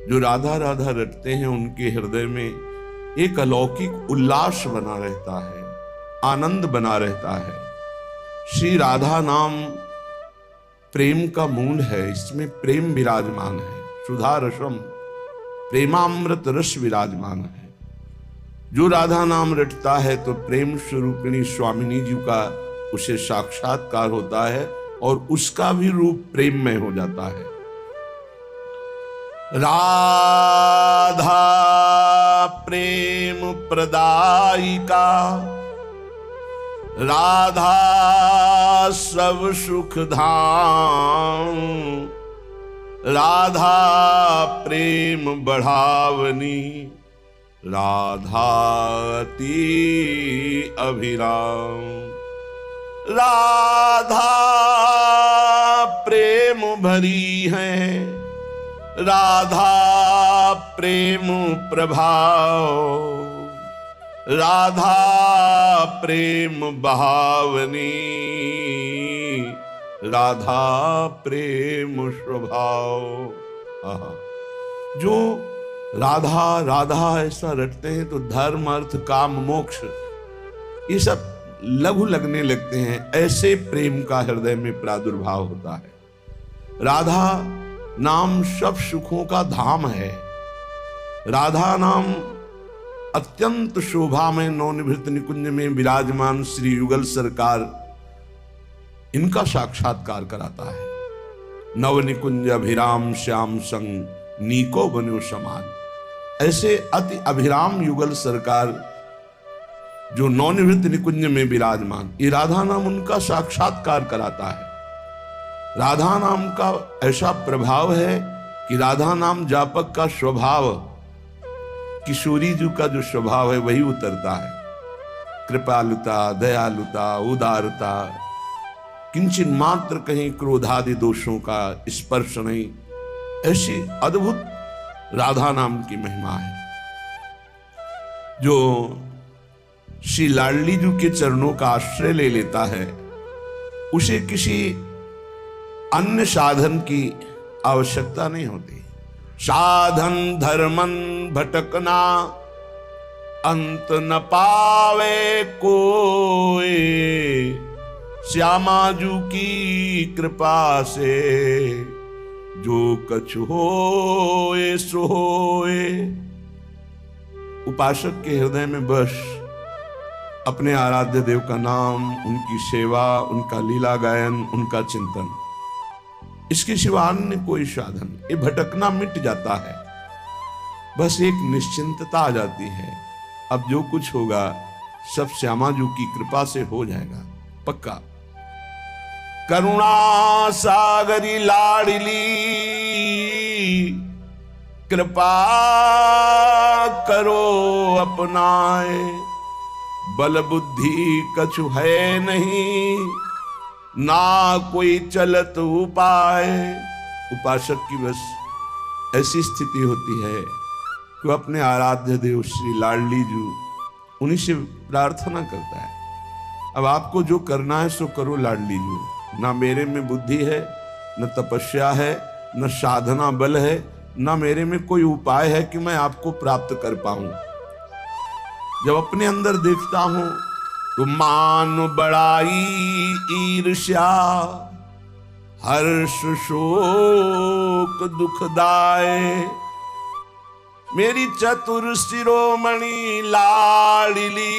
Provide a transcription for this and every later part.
जो राधा राधा रटते हैं उनके हृदय में एक अलौकिक उल्लास बना रहता है, आनंद बना रहता है। श्री राधा नाम प्रेम का मूल है, इसमें प्रेम विराजमान है, सुधा रसम प्रेमामृत रस विराजमान है। जो राधा नाम रटता है तो प्रेम स्वरूपिणी स्वामिनी जी का उसे साक्षात्कार होता है और उसका भी रूप प्रेम में हो जाता है। राधा प्रेम प्रदायिका, राधा सब सुख धाम, राधा प्रेम बढ़ावनी, राधा अति अभिराम। राधा प्रेम भरी है, राधा प्रेम प्रभाव, राधा प्रेम बहावनी, राधा प्रेम स्वभाव। जो राधा राधा ऐसा रटते हैं तो धर्म अर्थ काम मोक्ष ये सब लघु लगने लगते हैं, ऐसे प्रेम का हृदय में प्रादुर्भाव होता है। राधा नाम सब सुखों का धाम है। राधा नाम अत्यंत शोभा में नवनिभृत निकुंज में विराजमान श्री युगल सरकार इनका साक्षात्कार कराता है। नव निकुंज अभिराम श्याम संग नीको बनो समान। ऐसे अति अभिराम युगल सरकार जो नवनिवृत्त निकुंज में विराजमान, ये राधा नाम उनका साक्षात्कार कराता है। राधा नाम का ऐसा प्रभाव है कि राधा नाम जापक का स्वभाव, किशोरी जी का जो स्वभाव है वही उतरता है। कृपालुता, दयालुता, उदारता, किंचित मात्र कहीं क्रोधादि दोषों का स्पर्श नहीं, ऐसी अद्भुत राधा नाम की महिमा है। जो श्री लाडली जी के चरणों का आश्रय ले लेता है उसे किसी अन्य साधन की आवश्यकता नहीं होती। साधन धर्मन भटकना अंत न पावे कोई, श्यामाजू की कृपा से जो कछु होए सो होए। उपासक के हृदय में बस अपने आराध्य देव का नाम, उनकी सेवा, उनका लीला गायन, उनका चिंतन, इसके सिवा अन्य कोई साधन, ये भटकना मिट जाता है। बस एक निश्चिंतता आ जाती है, अब जो कुछ होगा सब श्यामाजू की कृपा से हो जाएगा पक्का। करुणा सागरी लाडली कृपा करो अपनाए, बल बुद्धि कछु है नहीं ना कोई चलत उपाय। उपासक की बस ऐसी स्थिति होती है कि अपने आराध्य देव श्री लाडली जी उन्हीं से प्रार्थना करता है, अब आपको जो करना है सो करो लाडली जी। ना मेरे में बुद्धि है, न तपस्या है, न साधना बल है, न मेरे में कोई उपाय है कि मैं आपको प्राप्त कर पाऊं। जब अपने अंदर देखता हूं तो मान बड़ाई ईर्ष्या हर्ष शोक दुखदाय, मेरी चतुर शिरोमणि लाडली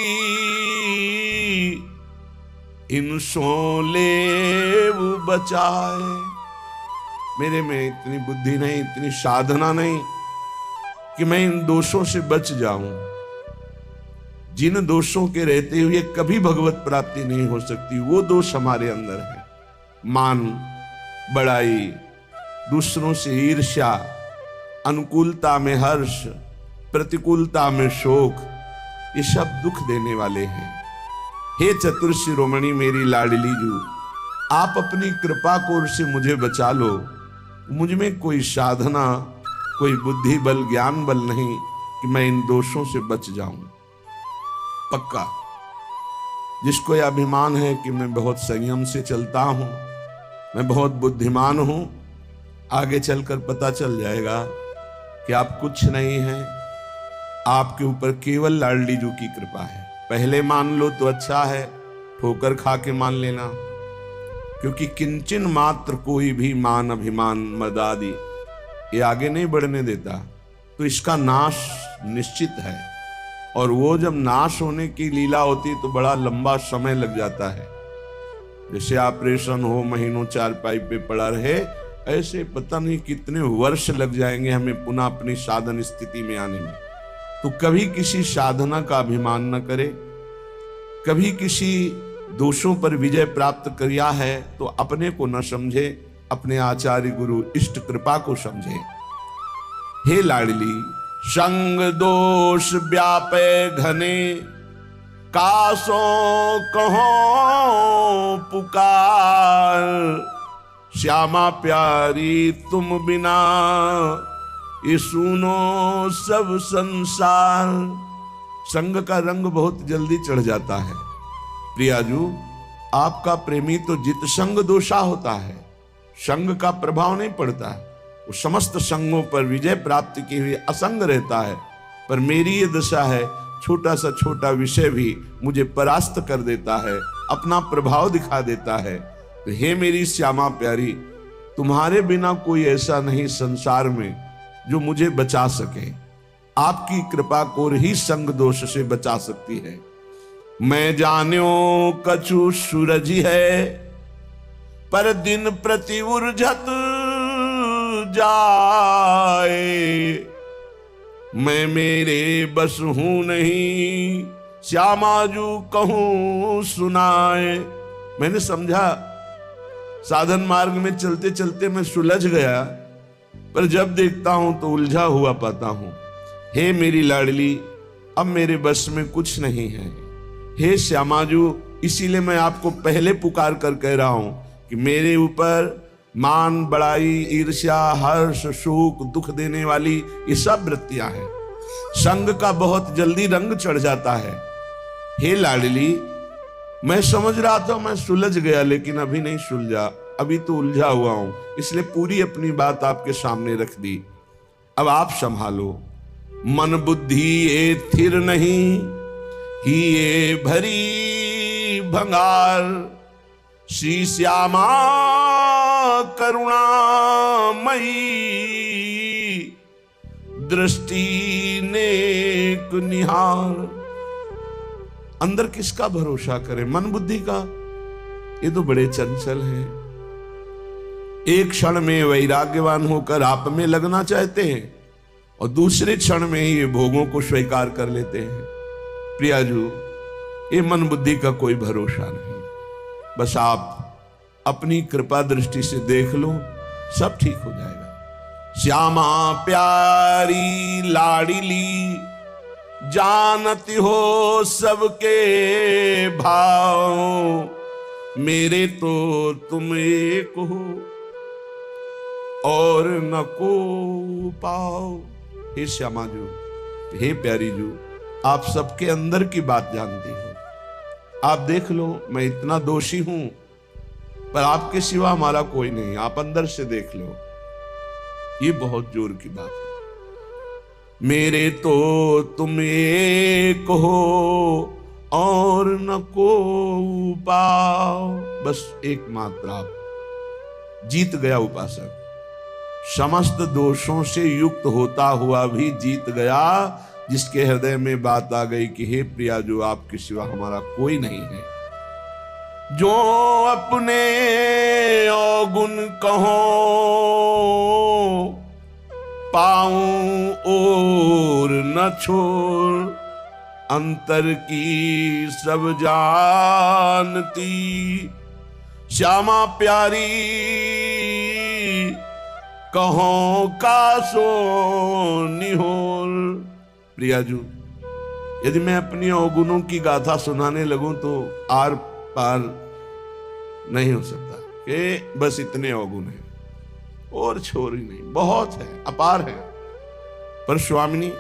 इन सोले बचाए। मेरे में इतनी बुद्धि नहीं, इतनी साधना नहीं कि मैं इन दोषों से बच जाऊं, जिन दोषों के रहते हुए कभी भगवत प्राप्ति नहीं हो सकती, वो दोष हमारे अंदर है। मान बड़ाई, दूसरों से ईर्ष्या, अनुकूलता में हर्ष, प्रतिकूलता में शोक, ये सब दुख देने वाले हैं। हे चतुर शिरोमणि मेरी लाडली जू, आप अपनी कृपा कोर से मुझे बचा लो। मुझ में कोई साधना, कोई बुद्धि बल, ज्ञान बल नहीं कि मैं इन दोषों से बच जाऊं। पक्का जिसको यह अभिमान है कि मैं बहुत संयम से चलता हूं, मैं बहुत बुद्धिमान हूं, आगे चलकर पता चल जाएगा कि आप कुछ नहीं हैं, आपके ऊपर केवल लाडली जू की कृपा है। पहले मान लो तो अच्छा है, ठोकर खा के मान लेना, क्योंकि किंचन मात्र कोई भी मान अभिमान मद आदि ये आगे नहीं बढ़ने देता, तो इसका नाश निश्चित है। और वो जब नाश होने की लीला होती तो बड़ा लंबा समय लग जाता है। जैसे ऑपरेशन हो, महीनों चारपाई पे पड़ा रहे, ऐसे पता नहीं कितने वर्ष लग जाएंगे हमें पुनः अपनी साधन स्थिति में आने में। तो कभी किसी साधना का अभिमान न करे, कभी किसी दोषों पर विजय प्राप्त किया है तो अपने को न समझे, अपने आचार्य गुरु इष्ट कृपा को समझे। हे लाडली, संग दोष व्यापे घने, कासो कहो पुकार, श्यामा प्यारी तुम बिना ये सुनो सब संसार। संग का रंग बहुत जल्दी चढ़ जाता है। प्रियाजू, आपका प्रेमी तो जित संग दोषा होता है, संग का प्रभाव नहीं पड़ता है, वो समस्त संगों पर विजय प्राप्ति की हुई असंग रहता है। पर मेरी ये दशा है, छोटा सा छोटा विषय भी मुझे परास्त कर देता है, अपना प्रभाव दिखा देता है। तो हे मेरी श्यामा प्यारी, तुम्हारे बिना कोई ऐसा नहीं संसार में जो मुझे बचा सके। आपकी कृपा को ही संग दोष से बचा सकती है। मैं जान्यो कछु सूरज है, पर दिन प्रति उर्झत जाए, मैं मेरे बस हूं नहीं, श्यामाजू कहूं सुनाए। मैंने समझा साधन मार्ग में चलते चलते मैं सुलझ गया, पर जब देखता हूं तो उलझा हुआ पाता हूं। हे मेरी लाडली, अब मेरे बस में कुछ नहीं है। हे श्यामाजू, इसीलिए मैं आपको पहले पुकार कर कह रहा हूं कि मेरे ऊपर मान, बड़ाई, ईर्ष्या, हर्ष, शोक, दुख देने वाली ये सब वृत्तियां हैं। संग का बहुत जल्दी रंग चढ़ जाता है। हे लाडली, मैं समझ रहा था मैं सुलझ गया, लेकिन अभी नहीं सुलझा, अभी तो उलझा हुआ हूं, इसलिए पूरी अपनी बात आपके सामने रख दी। अब आप संभालो। मन बुद्धि ये थिर नहीं, ही ये भरी भंगार, श्री श्यामा करुणामयी, दृष्टि नेक निहार। अंदर किसका भरोसा करे? मन बुद्धि का? ये तो बड़े चंचल हैं। एक क्षण में वैराग्यवान होकर आप में लगना चाहते हैं और दूसरे क्षण में ही ये भोगों को स्वीकार कर लेते हैं। प्रियाजू, ये मन बुद्धि का कोई भरोसा नहीं। बस आप अपनी कृपा दृष्टि से देख लो, सब ठीक हो जाएगा। श्यामा प्यारी लाडली, जानती हो सबके भाव, मेरे तो तुम एक हो और न को पाओ। हे श्यामा जू, हे प्यारी जू, आप सबके अंदर की बात जानती हो। आप देख लो, मैं इतना दोषी हूं, पर आपके सिवा हमारा कोई नहीं। आप अंदर से देख लो, ये बहुत जोर की बात है। मेरे तो तुम एक हो और न को पाओ। बस एकमात्र आप। जीत गया उपासक, समस्त दोषों से युक्त होता हुआ भी जीत गया, जिसके हृदय में बात आ गई कि हे प्रिया, जो आपके सिवा हमारा कोई नहीं है। जो अपने अवगुण कहो, पाऊं और न छोड़, अंतर की सब जानती, श्यामा प्यारी कहो का सो निहोल। प्रियाजू, यदि मैं अपनी अवगुणों की गाथा सुनाने लगूं तो आर पार नहीं हो सकता कि बस इतने अवगुण हैं और छोरी नहीं, बहुत है, अपार है। पर स्वामिनी,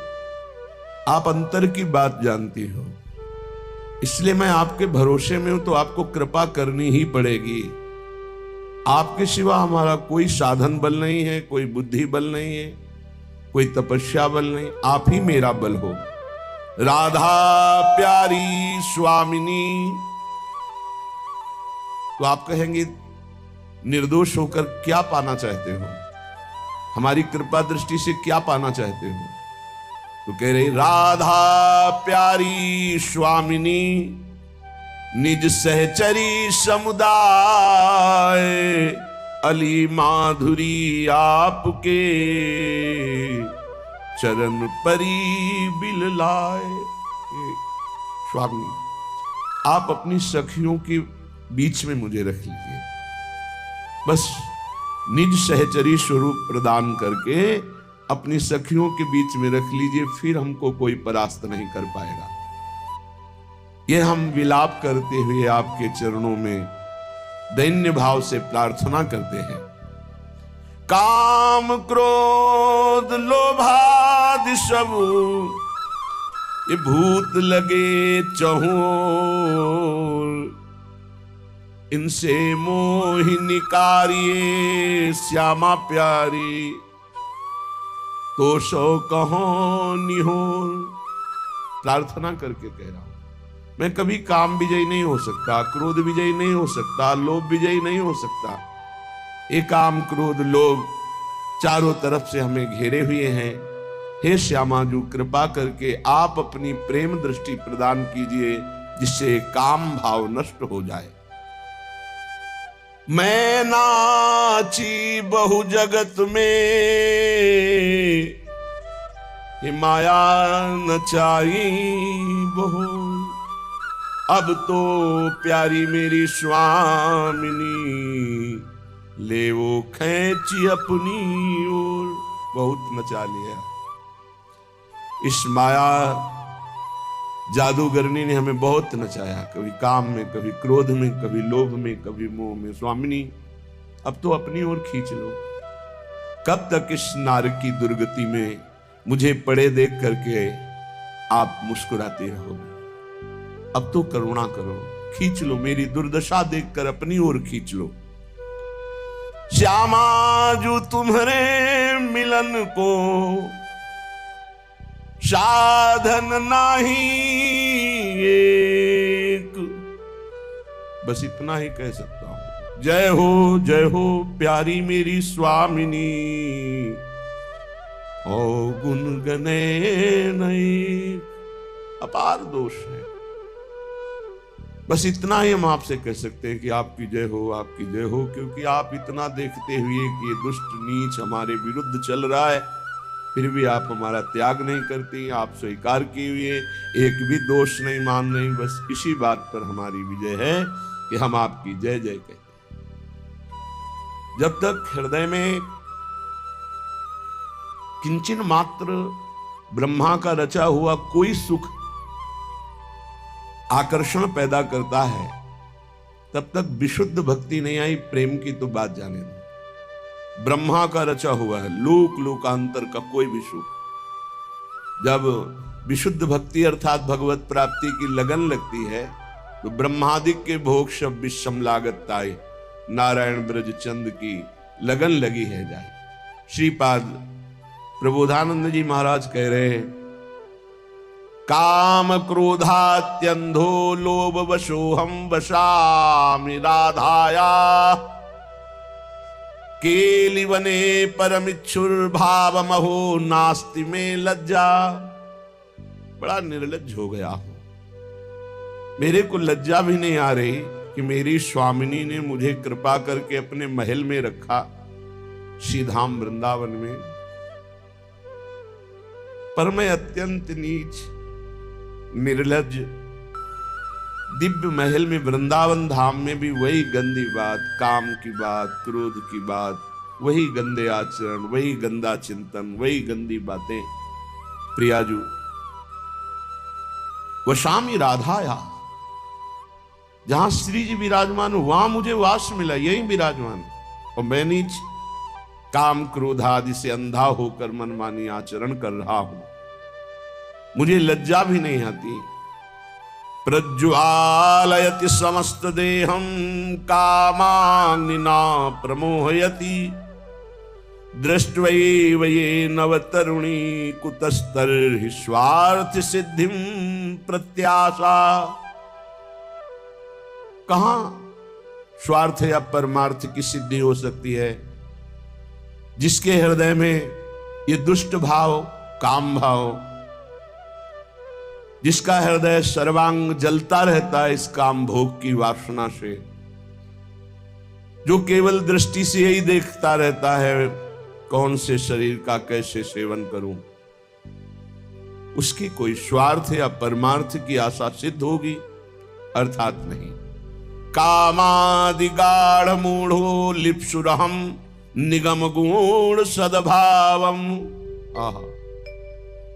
आप अंतर की बात जानती हो, इसलिए मैं आपके भरोसे में हूं, तो आपको कृपा करनी ही पड़ेगी। आपके सिवा हमारा कोई साधन बल नहीं है, कोई बुद्धि बल नहीं है, कोई तपस्या बल नहीं, आप ही मेरा बल हो। राधा प्यारी स्वामिनी। तो आप कहेंगे निर्दोष होकर क्या पाना चाहते हो, हमारी कृपा दृष्टि से क्या पाना चाहते हो? तो कह रही राधा प्यारी स्वामिनी, निज सहचरी समुदाय, अली माधुरी आपके चरण परी बिललाए। स्वामी आप अपनी सखियों के बीच में मुझे रख लीजिए, बस निज सहचरी स्वरूप प्रदान करके अपनी सखियों के बीच में रख लीजिए, फिर हमको कोई परास्त नहीं कर पाएगा। यह हम विलाप करते हुए आपके चरणों में दैन्य भाव से प्रार्थना करते हैं। काम क्रोध लोभादि सब ये भूत लगे चहुओर, इनसे मोहि निकारिये श्यामा प्यारी, तो सो कहो निहोर। प्रार्थना करके कह रहा हूं, मैं कभी काम विजयी नहीं हो सकता, क्रोध विजयी नहीं हो सकता, लोभ विजयी नहीं हो सकता। ये काम क्रोध लोभ चारों तरफ से हमें घेरे हुए हैं। हे श्यामाजू कृपा करके आप अपनी प्रेम दृष्टि प्रदान कीजिए, जिससे काम भाव नष्ट हो जाए। मैं नाची बहु जगत में, ये माया नचाई बहु, अब तो प्यारी मेरी स्वामिनी, ले वो खैची अपनी ओर। बहुत नचा लिया इस माया जादूगरनी ने, हमें बहुत नचाया, कभी काम में, कभी क्रोध में, कभी लोभ में, कभी मोह में। स्वामिनी अब तो अपनी ओर खींच लो। कब तक इस नार की दुर्गति में मुझे पड़े देख करके आप मुस्कुराते रहोगे? अब तो करुणा करो, खींच लो, मेरी दुर्दशा देखकर अपनी ओर खींच लो। श्यामा जो तुम्हारे मिलन को साधन नहीं एक, बस इतना ही कह सकता हूं। जय हो प्यारी मेरी स्वामिनी, ओ गुण गने नहीं। अपार दोष है, बस इतना ही हम आपसे कह सकते हैं कि आपकी जय हो, आपकी जय हो, क्योंकि आप इतना देखते हुए कि ये दुष्ट नीच हमारे विरुद्ध चल रहा है, फिर भी आप हमारा त्याग नहीं करती, आप स्वीकार किए हुए एक भी दोष नहीं मान रही। बस इसी बात पर हमारी विजय है कि हम आपकी जय जय कहते हैं। जब तक हृदय में किंचन मात्र ब्रह्मा का रचा हुआ कोई सुख आकर्षण पैदा करता है, तब तक विशुद्ध भक्ति नहीं आई। प्रेम की तो बात जाने दो, ब्रह्मा का रचा हुआ है, लोक लोकांतर का कोई भी सुख, जब विशुद्ध भक्ति अर्थात भगवत प्राप्ति की लगन लगती है, तो ब्रह्मादिक के भोग सब विषम लागत ताई, नारायण ब्रज चंद की लगन लगी है जाए। श्रीपाद प्रबोधानंद जी महाराज कह रहे हैं, काम क्रोधात्यंधो लोभ वशोहम वशामि राधाया, केलिवने परमिच्छुर्भाव महो नास्ति में लज्जा। बड़ा निर्लज्ज हो गया हूं, मेरे को लज्जा भी नहीं आ रही कि मेरी स्वामिनी ने मुझे कृपा करके अपने महल में रखा, श्रीधाम वृंदावन में, पर मैं अत्यंत नीच निर्लज्ज दिव्य महल में, वृंदावन धाम में भी वही गंदी बात, काम की बात, क्रोध की बात, वही गंदे आचरण, वही गंदा चिंतन, वही गंदी बातें। प्रियाजू वशामी राधाया, जहां श्री जी विराजमान हो वहां मुझे वास मिला, यही विराजमान, और मैं नीच काम क्रोध आदि से अंधा होकर मनमानी आचरण कर रहा हूं, मुझे लज्जा भी नहीं आती। प्रज्वालयति समस्त देहम कामाग्निना प्रमोहयति, दृष्ट्वैव ये नवतरुणी कुतस्तर्हि स्वार्थ सिद्धिं प्रत्याशा। कहां स्वार्थ या परमार्थ की सिद्धि हो सकती है? जिसके हृदय में ये दुष्ट भाव, काम भाव, जिसका हृदय सर्वांग जलता रहता है इस काम भोग की वासना से, जो केवल दृष्टि से यही देखता रहता है कौन से शरीर का कैसे सेवन करूं, उसकी कोई स्वार्थ या परमार्थ की आशा सिद्ध होगी? अर्थात नहीं। कामादि गाढ़ मूढ़ो लिप्सुरहम निगम गुण सद्भावम।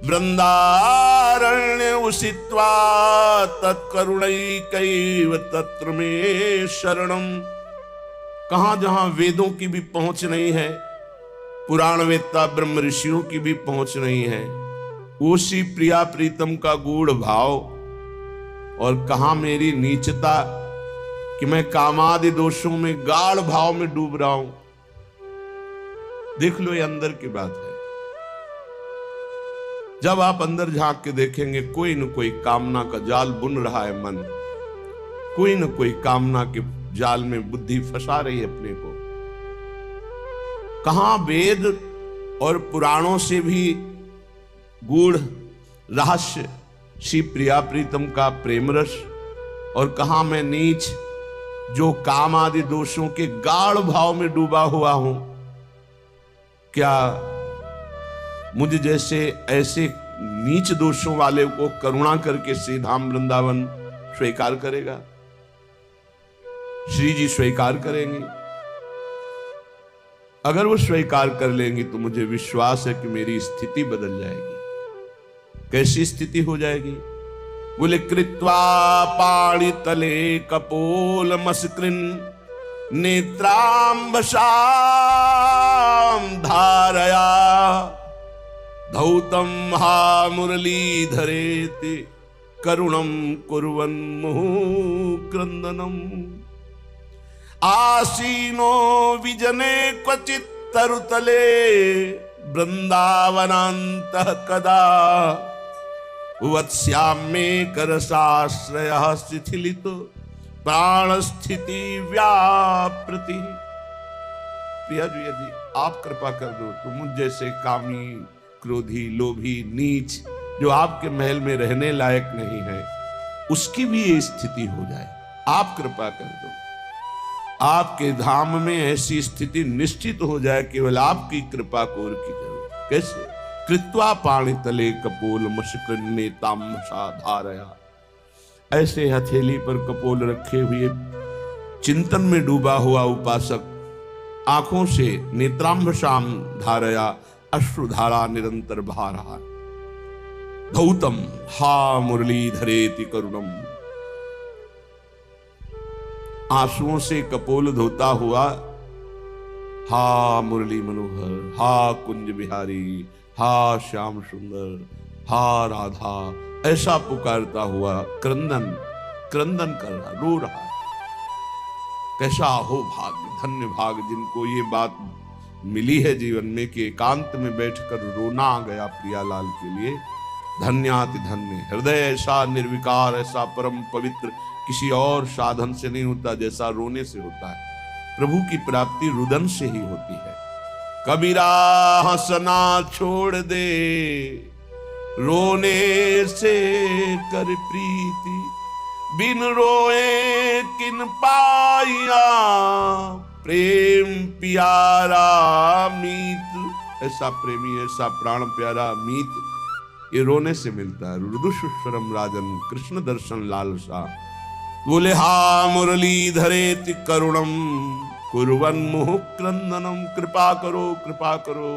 वृंदारण्य उषित्वा तत्करुणैकैव तत्र में शरणम। कहां जहां वेदों की भी पहुंच नहीं है, पुराण वेत्ता ब्रह्म ऋषियों की भी पहुंच नहीं है, उसी प्रिया प्रीतम का गूढ़ भाव। और कहां मेरी नीचता कि मैं कामादि दोषों में गाढ़ भाव में डूब रहा हूं। देख लो, ये अंदर की बात है। जब आप अंदर झांक के देखेंगे, कोई न कोई कामना का जाल बुन रहा है मन, कोई न कोई कामना के जाल में बुद्धि फंसा रही है अपने को। कहां वेद और पुराणों से भी गूढ़ रहस्य श्री प्रिया प्रीतम का प्रेम रस, और कहां मैं नीच जो काम आदि दोषों के गाढ़ भाव में डूबा हुआ हूं। क्या मुझ जैसे ऐसे नीच दोषों वाले को करुणा करके श्री धाम वृंदावन स्वीकार करेगा? श्री जी स्वीकार करेंगे? अगर वो स्वीकार कर लेंगी तो मुझे विश्वास है कि मेरी स्थिति बदल जाएगी। कैसी स्थिति हो जाएगी? बोले कृत्वा पाणि तले कपोल मस्कृन नेत्रांबशाम धारया धौतम हा मुरली धरेति करुणम कुर्वन् मुहुः क्रंदनम। आसीनो विजने क्वचित् तरुतले वृंदावनान्तः कदा वत्स्याम्ये करसाश्रयः शिथिलितो प्राणस्थिति व्यापृति। प्रिया जी, यदि आप कृपा कर दो तो मुझ जैसे कामी, क्रोधी, लोभी, नीच जो आपके महल में रहने लायक नहीं है, उसकी भी ये स्थिति हो जाए। आप कृपा कर दो, आपके धाम में ऐसी स्थिति निश्चित हो जाए, केवल आपकी कृपा को और की जरूरत। कैसे? कृत्वा पाणि तले कपोल मस्कृन्ने तामसा धारया। ऐसे हथेली पर कपोल रखे हुए चिंतन में डूबा हुआ उपासक आंखों से नेत्रांबशाम धारया अश्रुधारा निरंतर बहा रहा है। धौतम हा मुरली धरेति करुणम। आंसुओं से कपोल धोता हुआ हा मुरली मनोहर, हा कुंज बिहारी, हा श्याम सुंदर, हा राधा, ऐसा पुकारता हुआ क्रंदन क्रंदन कर रहा, रो रहा है। कैसा हो भाग्य, धन्य भाग जिनको ये बात मिली है जीवन में कि एकांत में बैठकर रोना आ गया प्रियालाल के लिए। धन्याति धन्य। हृदय ऐसा निर्विकार, ऐसा परम पवित्र किसी और साधन से नहीं होता जैसा रोने से होता है। प्रभु की प्राप्ति रुदन से ही होती है। कबीरा हंसना छोड़ दे, रोने से कर प्रीति, बिन रोए किन पाया, प्रेम प्यारा मीत। ऐसा प्रेमी, ऐसा प्राण प्यारा मीत ये रोने से मिलता है। रुदुषुस्वरम राजन कृष्ण दर्शन लालसा। बोले हा मुरली धरेति करुणम कुर्वन् मुहुः क्रंदनम। कृपा करो, कृपा करो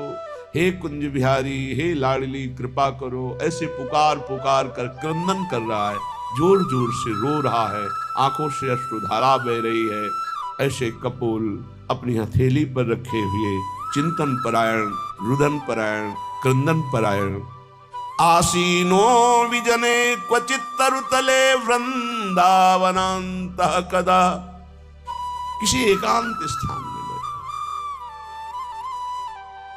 हे कुंज बिहारी, हे लाडली, कृपा करो। ऐसे पुकार पुकार कर क्रंदन कर रहा है, जोर जोर से रो रहा है, आंखों से अश्रुधारा बह रही है। ऐसे कपोल अपनी हथेली पर रखे हुए चिंतन परायण, रुदन परायण, क्रंदन परायण। आसीनो विजने क्वचित् तरुतले वृंदावनान्तः कदा। किसी एकांत स्थान में बैठे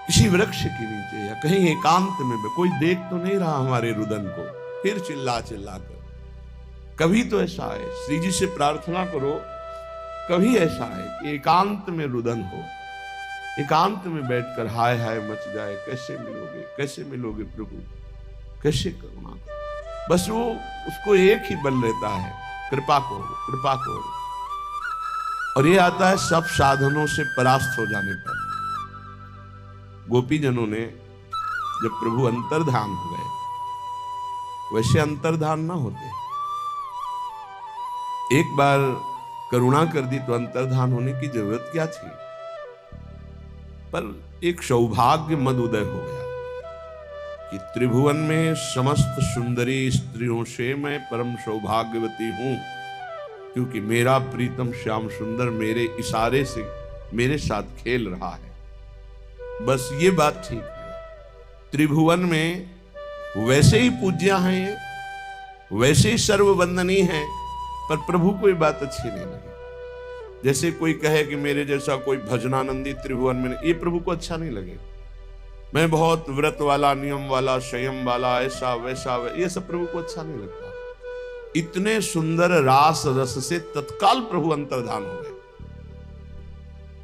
किसी वृक्ष के नीचे या कहीं एकांत में कोई देख तो नहीं रहा हमारे रुदन को, फिर चिल्ला चिल्ला कर। कभी तो ऐसा है, श्री जी से प्रार्थना करो, कभी ऐसा है कि एकांत में रुदन हो, एकांत में बैठकर हाय हाय मच जाए, कैसे मिलोगे प्रभु, कैसे करुणा करो। बस वो उसको एक ही बल रहता है, कृपा करो कृपा करो। और ये आता है सब साधनों से परास्त हो जाने पर। गोपीजनों ने जब प्रभु अंतर्धान हो गए, वैसे अंतर्धान ना होते, एक बार करुणा कर दी तो अंतर्धान होने की जरूरत क्या थी। पर एक सौभाग्य मद उदय हो गया कि त्रिभुवन में समस्त सुंदरी स्त्रियों से मैं परम सौभाग्यवती हूं, क्योंकि मेरा प्रीतम श्याम सुंदर मेरे इशारे से मेरे साथ खेल रहा है। बस ये बात ठीक है, त्रिभुवन में वैसे ही पूज्या हैं ये, वैसे ही सर्ववंदनीय हैं, पर प्रभु को ये बात अच्छी नहीं लगी। जैसे कोई कहे कि मेरे जैसा कोई भजनानंदी त्रिभुवन में नहीं, ये प्रभु को अच्छा नहीं लगे। मैं बहुत व्रत वाला, नियम वाला, संयम वाला, ऐसा वैसा, ये सब प्रभु को अच्छा नहीं लगता। इतने सुंदर रास रस से तत्काल प्रभु अंतर्धान हो गए।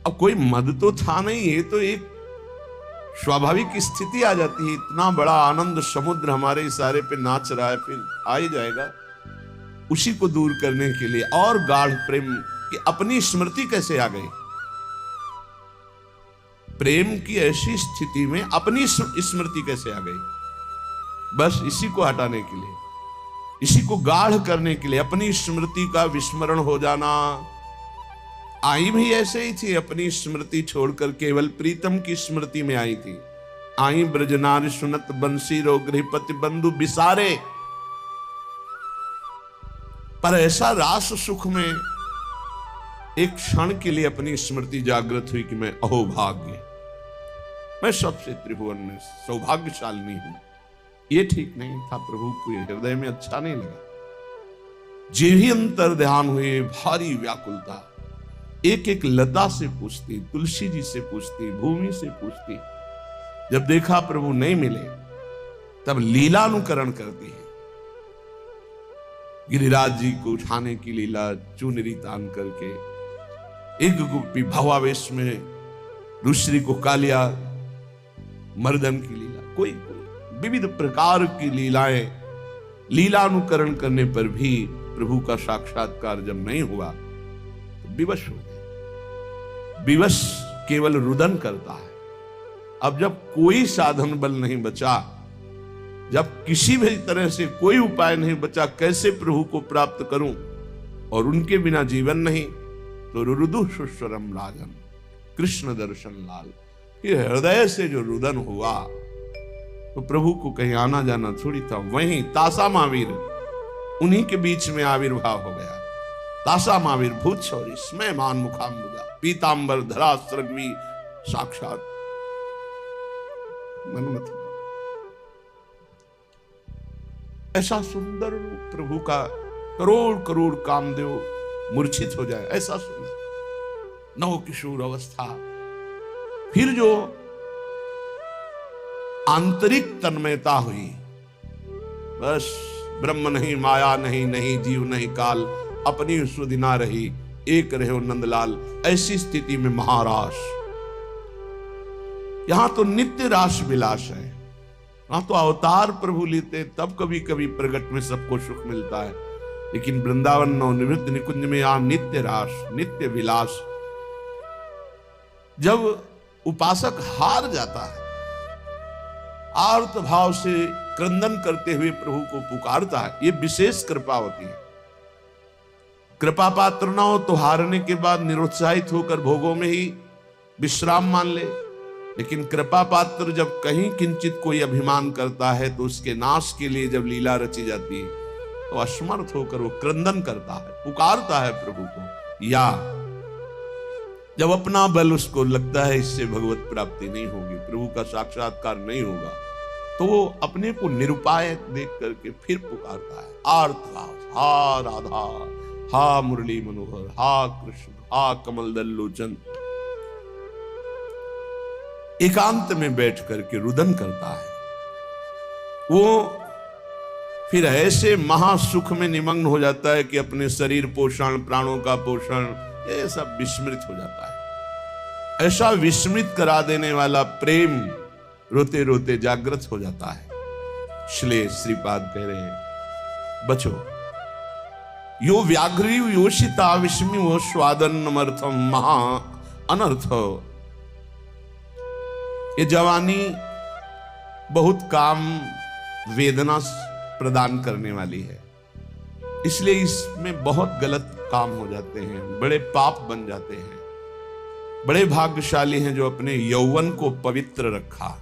अब कोई मद तो था नहीं, ये तो एक स्वाभाविक स्थिति आ जाती है। इतना बड़ा आनंद समुद्र हमारे इशारे पे नाच रहा है, फिर आ ही जाएगा। उसी को दूर करने के लिए और गाढ़ प्रेम की अपनी स्मृति कैसे आ गई, प्रेम की ऐसी स्थिति में अपनी स्मृति कैसे आ गई। बस इसी को हटाने के लिए, इसी को गाढ़ करने के लिए अपनी स्मृति का विस्मरण हो जाना। आई भी ऐसे ही थी, अपनी स्मृति छोड़कर केवल प्रीतम की स्मृति में आई थी। आई ब्रजनारी सुनत बंसी रो गृहपति बंधु बिसारे। पर ऐसा रास सुख में एक क्षण के लिए अपनी स्मृति जागृत हुई कि मैं अहोभाग्य, मैं सबसे त्रिभुवन में सौभाग्यशालिनी हूं। ये ठीक नहीं था, प्रभु को हृदय में अच्छा नहीं लगा। जे ही अंतर ध्यान हुए, भारी व्याकुलता, एक एक लता से पूछती, तुलसी जी से पूछती, भूमि से पूछती। जब देखा प्रभु नहीं मिले, तब लीलानुकरण करती है। गिरिराज जी को उठाने की लीला, चुनरी तान करके एक गोपी भावावेश में दूसरी को कालिया मर्दन की लीला, कोई विविध प्रकार की लीलाएं, लीलानुकरण करने पर भी प्रभु का साक्षात्कार जब नहीं हुआ तो विवश हो गए। विवश केवल रुदन करता है। अब जब कोई साधन बल नहीं बचा, जब किसी भी तरह से कोई उपाय नहीं बचा, कैसे प्रभु को प्राप्त करूं, और उनके बिना जीवन नहीं, तो रुदु सुस्वरम राजन, कृष्ण दर्शन लाल। ये हृदय से जो रुदन हुआ, तो प्रभु को कहीं आना जाना थोड़ी था। वहीं तासा महावीर उन्हीं के बीच में आविर्भाव हो गया। तासा महावीर भूत शौरी स्मय मान मुखाम्बुजा, पीतांबर धरा सृग्वी साक्षात मनमथ। ऐसा सुंदर रूप प्रभु का, करोड़ करोड़ कामदेव मूर्छित हो जाए, ऐसा सुंदर नव किशोर अवस्था। फिर जो आंतरिक तन्मयता हुई, बस ब्रह्म नहीं, माया नहीं, नहीं जीव नहीं काल, अपनी सुधि ना रही, एक रहे नंदलाल। ऐसी स्थिति में महारास, यहां तो नित्य रास विलास है। वहां तो अवतार प्रभु लेते, तब कभी कभी प्रगट में सबको सुख मिलता है। लेकिन वृंदावन नवनिवृत्त निकुंज में यहां नित्य रास, नित्य विलास। जब उपासक हार जाता है, आर्त भाव से क्रंदन करते हुए प्रभु को पुकारता है, ये विशेष कृपा होती है। कृपा पात्र ना हो तो हारने के बाद निरुत्साहित होकर भोगों में ही विश्राम मान ले। लेकिन कृपा पात्र जब कहीं किंचित कोई अभिमान करता है, तो उसके नाश के लिए जब लीला रची जाती है, तो असमर्थ होकर वो क्रंदन करता है, पुकारता है प्रभु को। या जब अपना बल उसको लगता है इससे भगवत प्राप्ति नहीं होगी, प्रभु का साक्षात्कार नहीं होगा, तो वो अपने को निरुपाय देख करके फिर पुकारता है आर्तभाव, हा राधा, हा मुरली मनोहर, हा कृष्ण, हा कमल दल लोचन। एकांत में बैठ करके रुदन करता है, वो फिर ऐसे महासुख में निमग्न हो जाता है कि अपने शरीर पोषण, प्राणों का पोषण, ये सब विस्मृत हो जाता है। ऐसा विस्मृत करा देने वाला प्रेम रोते रोते जागृत हो जाता है। इसलिए श्रीपाद कह रहे हैं, बचो यो व्याघ्री योषिता विस्मिव स्वादन्नमर्थम महा अनर्थ। ये जवानी बहुत काम वेदना प्रदान करने वाली है, इसलिए इसमें बहुत गलत काम हो जाते हैं, बड़े पाप बन जाते हैं। बड़े भाग्यशाली हैं जो अपने यौवन को पवित्र रखा,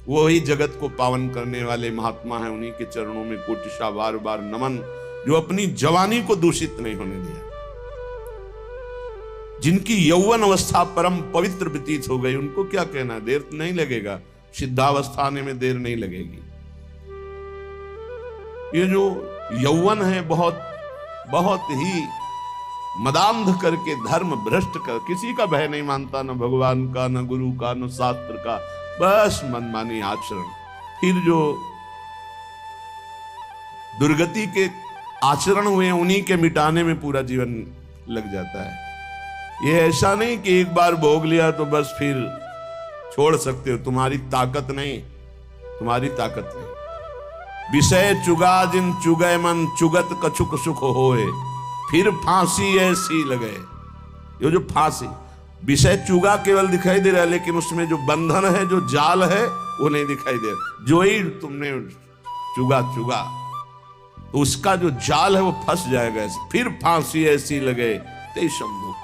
वो ही जगत को पावन करने वाले महात्मा हैं। उन्हीं के चरणों में कोटिशा बार बार नमन, जो अपनी जवानी को दूषित नहीं होने दिया, जिनकी यौवन अवस्था परम पवित्र व्यतीत हो गई। उनको क्या कहना, देर नहीं लगेगा, सिद्धावस्था आने में देर नहीं लगेगी। ये जो यौवन है बहुत ही मदांध करके, धर्म भ्रष्ट कर, किसी का भय नहीं मानता, न भगवान का, न गुरु का, न शास्त्र का, बस मनमानी आचरण। फिर जो दुर्गति के आचरण हुए उन्हीं के मिटाने में पूरा जीवन लग जाता है। ये ऐसा नहीं कि एक बार भोग लिया तो बस फिर छोड़ सकते हो, तुम्हारी ताकत नहीं, तुम्हारी ताकत नहीं। विषय चुगा जिन चुगय मन, चुगत कछुक सुख होए, फिर फांसी ऐसी लगे। ये जो फांसी, विषय चुगा केवल दिखाई दे रहा है, लेकिन उसमें जो बंधन है, जो जाल है, वो नहीं दिखाई दे रहा। जो ही तुमने चुगा तो उसका जो जाल है वो फंस जाएगा ऐसे। फिर फांसी ऐसी लगे तेषम दुख।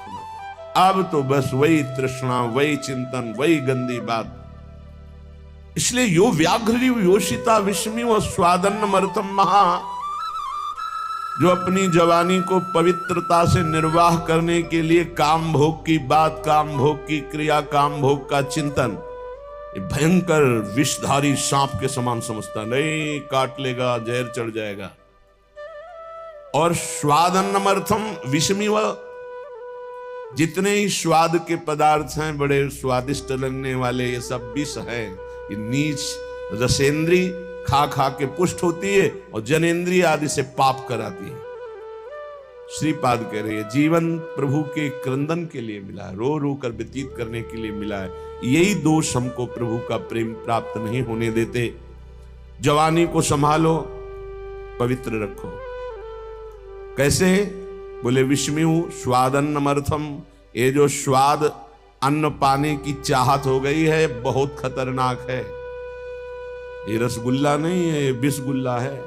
अब तो बस वही तृष्णा, वही चिंतन, वही गंदी बात। इसलिए यो व्याघ्री योषिता विस्मी व स्वादन्नमर्थम महा, जो अपनी जवानी को पवित्रता से निर्वाह करने के लिए काम भोग की बात, काम भोग की क्रिया, काम भोग का चिंतन भयंकर विषधारी सांप के समान समझता, नहीं काट लेगा, जहर चढ़ जाएगा। और स्वादन्नमर्थम विस्मी व, जितने ही स्वाद के पदार्थ हैं बड़े स्वादिष्ट लगने वाले, ये सब विष हैं। ये नीच रसेंद्री खा खा के पुष्ट होती है और जनेंद्रिय आदि से पाप कराती है। श्रीपाद कह रहे हैं, जीवन प्रभु के क्रंदन के लिए मिला है, रो रो कर व्यतीत करने के लिए मिला है। यही दोष हमको प्रभु का प्रेम प्राप्त नहीं होने देते। जवानी को संभालो, पवित्र रखो। कैसे? बोले विस्मियु स्वादन्नमर्थम। ये जो स्वाद, अन्न पाने की चाहत हो गई है, बहुत खतरनाक है। ये रसगुल्ला नहीं है, ये बिस्गुल्ला है।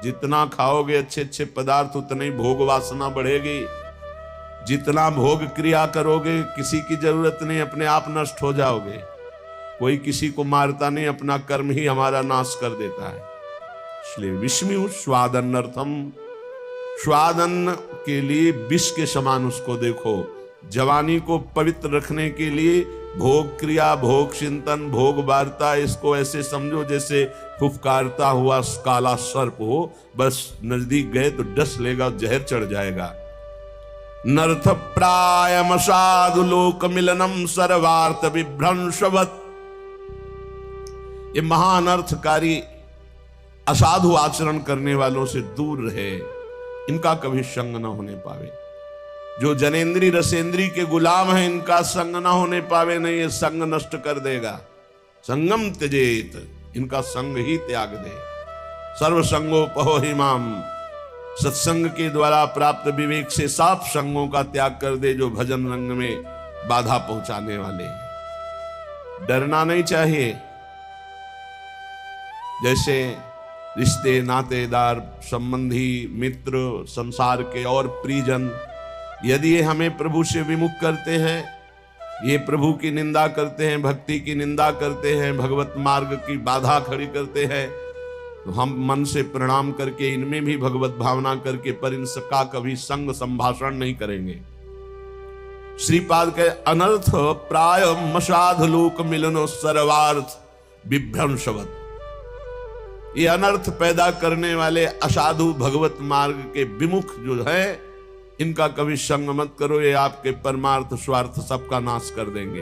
जितना खाओगे अच्छे अच्छे पदार्थ, उतनी भोग वासना बढ़ेगी। जितना भोग क्रिया करोगे, किसी की जरूरत नहीं, अपने आप नष्ट हो जाओगे। कोई किसी को मारता नहीं, अपना कर्म ही हमारा नाश कर देता है। इसलिए विस्मियु स्वादन्नर्थम, स्वादन्न के लिए विष के समान उसको देखो। जवानी को पवित्र रखने के लिए भोग क्रिया, भोग चिंतन, भोग वार्ता, इसको ऐसे समझो जैसे फुफकारता हुआ काला सर्प हो। बस नजदीक गए तो डस लेगा, जहर चढ़ जाएगा। नर्थ प्रायम साधु लोक मिलनम सर्वार्थ विभ्रंशवत। ये महाअनर्थकारी असाधु आचरण करने वालों से दूर रहे, इनका कभी संग न होने पावे। जो जनेंद्री रसेंद्री के गुलाम हैं, इनका संग न होने पावे, नहीं ये संग नष्ट कर देगा। संगम त्यजेत, इनका संग ही त्याग दे। सर्व संगोपहो हिमाम, सत्संग के द्वारा प्राप्त विवेक से साफ संगों का त्याग कर दे, जो भजन रंग में बाधा पहुंचाने वाले हैं। डरना नहीं चाहिए। जैसे रिश्ते, नातेदार, संबंधी, मित्र, संसार के और प्रियजन, यदि ये हमें प्रभु से विमुख करते हैं, ये प्रभु की निंदा करते हैं, भक्ति की निंदा करते हैं, भगवत मार्ग की बाधा खड़ी करते हैं, तो हम मन से प्रणाम करके इनमें भी भगवत भावना करके पर इनका कभी संग संभाषण नहीं करेंगे। श्रीपाद के अनर्थ प्राय मसाध लोक मिलनो सर्वार्थ विभ्रंशवत। ये अनर्थ पैदा करने वाले असाधु भगवत मार्ग के विमुख जो है, इनका कभी संग मत करो। ये आपके परमार्थ स्वार्थ सबका नाश कर देंगे।